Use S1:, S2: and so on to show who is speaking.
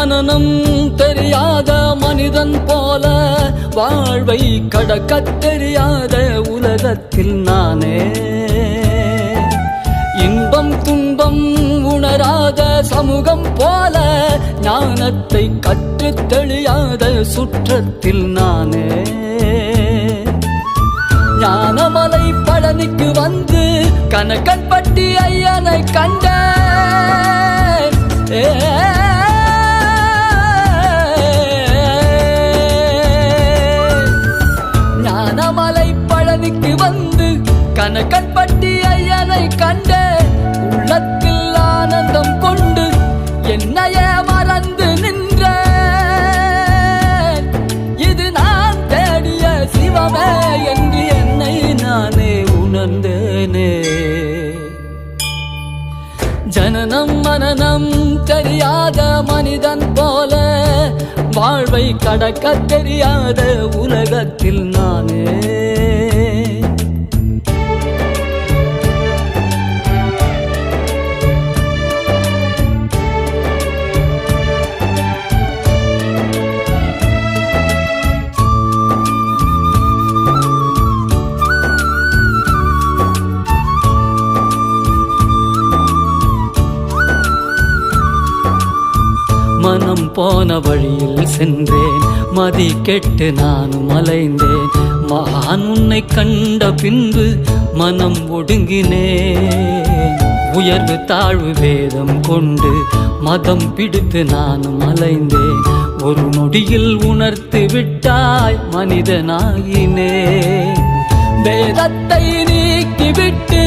S1: மனனம் தெரியாத மனிதன் போல வாழ்வை கடக்கத் தெரியாத உலகத்தில் நானே இன்பம் துன்பம் உணராத சமூகம் போல ஞானத்தை கற்றுத் தெளியாத சுற்றத்தில் நானே ஞானமலை பழனிக்கு வந்து கனகன்பட்டி ஐயனை கண்டேன் ஞானமலை பழனிக்கு வந்து கனகன்பட்டி ஐயனை கண்டேன் உள்ளத்தில் ஆனந்தம் கொண்டு என்னையே மறந்து நின்றேன் இது நான் தேடிய சிவமே என்று என்னை நானே உணர்ந்தேனே ஜனனம் மனனம் தெரியாத மனிதன் போல வாழ்வை கடக்க தெரியாத உலகத்தில் நானே மனம் போன வழியில் சென்றேன் மதி கெட்டு நானும் அலைந்தேன் மகான் உன்னை கண்ட பின்பு மனம் ஒடுங்கினேன் உயர்வு தாழ்வு வேதம் கொண்டு மதம் பிடித்து நானும் அலைந்தேன் ஒரு நொடியில் உணர்த்து விட்டாய் மனிதனாகினேன் வேதத்தை நீக்கிவிட்டு